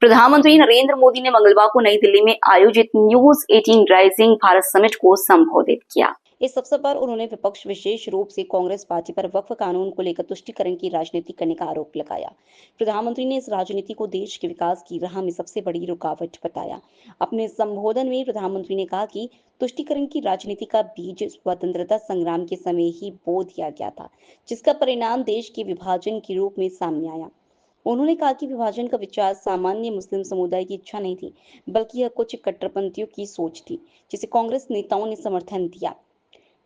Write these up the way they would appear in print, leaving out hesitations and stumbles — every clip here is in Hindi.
प्रधानमंत्री नरेंद्र मोदी ने मंगलवार को नई दिल्ली में आयोजित न्यूज 18 राइजिंग भारत समिट को संबोधित किया। इस अवसर पर उन्होंने विपक्ष, विशेष रूप से कांग्रेस पार्टी पर वक्फ कानून को लेकर तुष्टीकरण की राजनीति करने का आरोप लगाया। प्रधानमंत्री ने इस राजनीति को देश के विकास की राह में सबसे बड़ी रुकावट बताया। अपने संबोधन में प्रधानमंत्री ने कहा कि तुष्टीकरण की राजनीति का बीज स्वतंत्रता संग्राम के समय ही बो दिया गया था, जिसका परिणाम देश के विभाजन के रूप में सामने आया। उन्होंने कहा कि विभाजन का विचार सामान्य मुस्लिम समुदाय की इच्छा नहीं थी, बल्कि यह कुछ कट्टरपंथियों की सोच थी, जिसे कांग्रेस नेताओं ने समर्थन दिया।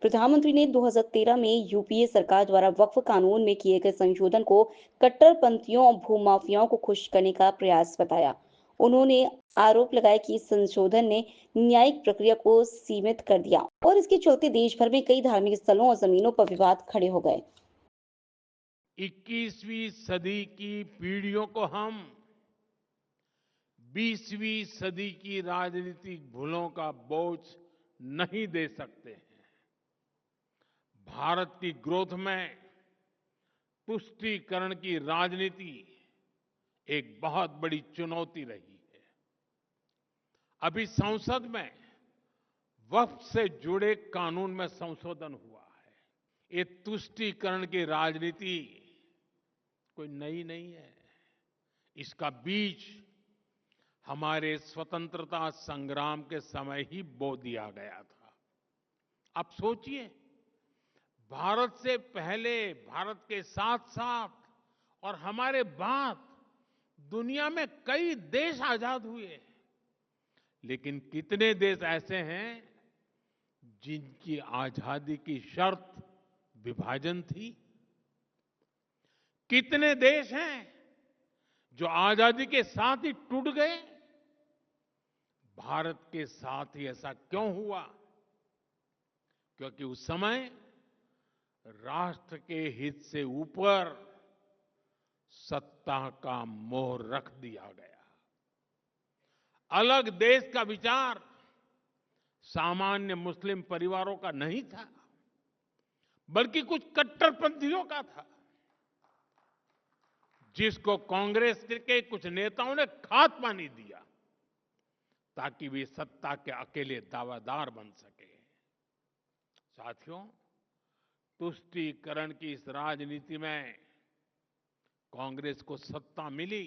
प्रधानमंत्री ने 2013 में यूपीए सरकार द्वारा वक्फ कानून में किए गए संशोधन को कट्टरपंथियों और भूमाफियाओं को खुश करने का प्रयास बताया। उन्होंने आरोप लगाया कि इस संशोधन ने न्यायिक प्रक्रिया को सीमित कर दिया और इसके चलते देश भर में कई धार्मिक स्थलों और जमीनों पर विवाद खड़े हो गए। 21वीं सदी की पीढ़ियों को हम 20वीं सदी की राजनीतिक भूलों का बोझ नहीं दे सकते हैं। भारत की ग्रोथ में तुष्टीकरण की राजनीति एक बहुत बड़ी चुनौती रही है। अभी संसद में वक्फ से जुड़े कानून में संशोधन हुआ है। ये तुष्टीकरण की राजनीति कोई नई नहीं है। इसका बीज हमारे स्वतंत्रता संग्राम के समय ही बो दिया गया था। आप सोचिए, भारत से पहले, भारत के साथ साथ और हमारे बाद दुनिया में कई देश आजाद हुए, लेकिन कितने देश ऐसे हैं जिनकी आजादी की शर्त विभाजन थी? कितने देश हैं जो आजादी के साथ ही टूट गए? भारत के साथ ही ऐसा क्यों हुआ? क्योंकि उस समय राष्ट्र के हित से ऊपर सत्ता का मोह रख दिया गया। अलग देश का विचार सामान्य मुस्लिम परिवारों का नहीं था, बल्कि कुछ कट्टरपंथियों का था, जिसको कांग्रेस के कुछ नेताओं ने खाद पानी दिया ताकि वे सत्ता के अकेले दावेदार बन सके। साथियों, तुष्टीकरण की इस राजनीति में कांग्रेस को सत्ता मिली,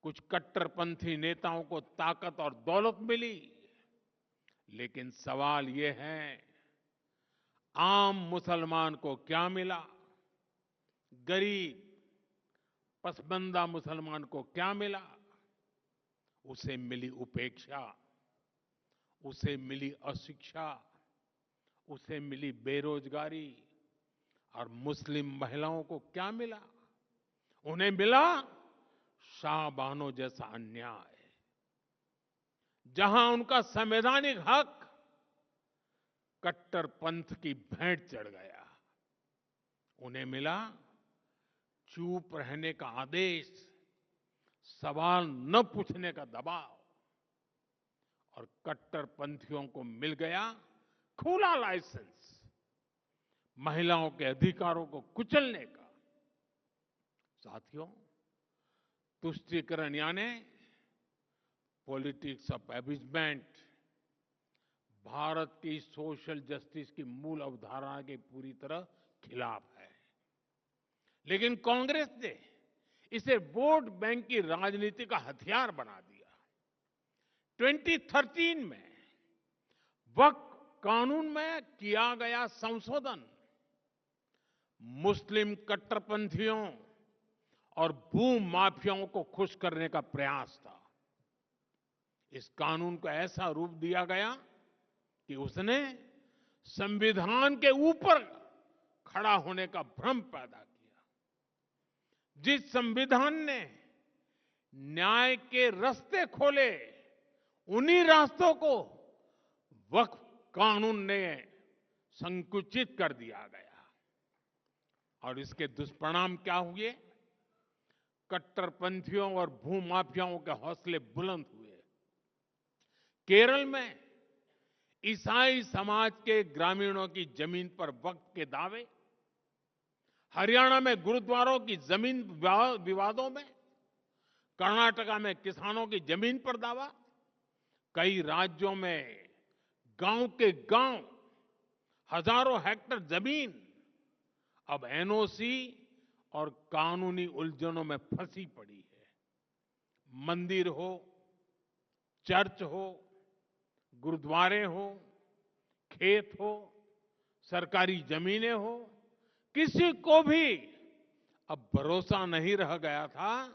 कुछ कट्टरपंथी नेताओं को ताकत और दौलत मिली, लेकिन सवाल ये है, आम मुसलमान को क्या मिला? गरीब पसमानदा मुसलमान को क्या मिला? उसे मिली उपेक्षा, उसे मिली अशिक्षा, उसे मिली बेरोजगारी। और मुस्लिम महिलाओं को क्या मिला? उन्हें मिला शाहबानो जैसा अन्याय, जहां उनका संवैधानिक हक कट्टरपंथ की भेंट चढ़ गया। उन्हें मिला चुप रहने का आदेश, सवाल न पूछने का दबाव, और कट्टरपंथियों को मिल गया खुला लाइसेंस महिलाओं के अधिकारों को कुचलने का। साथियों, तुष्टीकरण यानी पॉलिटिक्स ऑफ एबिजमेंट भारत की सोशल जस्टिस की मूल अवधारणा के पूरी तरह खिलाफ है। लेकिन कांग्रेस ने इसे वोट बैंक की राजनीति का हथियार बना दिया। 2013 में वक्फ कानून में किया गया संशोधन मुस्लिम कट्टरपंथियों और भूमाफियाओं को खुश करने का प्रयास था। इस कानून को ऐसा रूप दिया गया कि उसने संविधान के ऊपर खड़ा होने का भ्रम पैदा किया। जिस संविधान ने न्याय के रास्ते खोले, उन्हीं रास्तों को वक्फ कानून ने संकुचित कर दिया गया। और इसके दुष्परिणाम क्या हुए? कट्टरपंथियों और भूमाफियाओं के हौसले बुलंद हुए। केरल में ईसाई समाज के ग्रामीणों की जमीन पर वक्फ के दावे, हरियाणा में गुरुद्वारों की जमीन विवादों में कर्नाटका में किसानों की जमीन पर दावा, कई राज्यों में गांव के गांव हजारों हेक्टेयर जमीन अब एनओसी और कानूनी उलझनों में फंसी पड़ी है। मंदिर हो, चर्च हो, गुरुद्वारे हो, खेत हो, सरकारी जमीनें हो, किसी को भी अब भरोसा नहीं रह गया था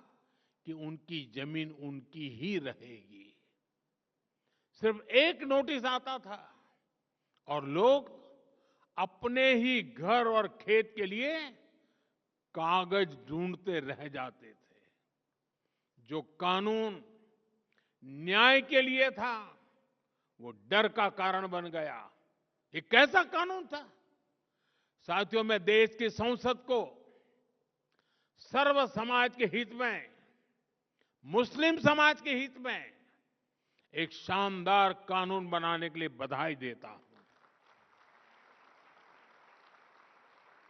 कि उनकी जमीन उनकी ही रहेगी। सिर्फ एक नोटिस आता था और लोग अपने ही घर और खेत के लिए कागज ढूंढते रह जाते थे। जो कानून न्याय के लिए था, वो डर का कारण बन गया। ये कैसा कानून था? साथियों, मैं देश की संसद को सर्व समाज के हित में, मुस्लिम समाज के हित में एक शानदार कानून बनाने के लिए बधाई देता हूं।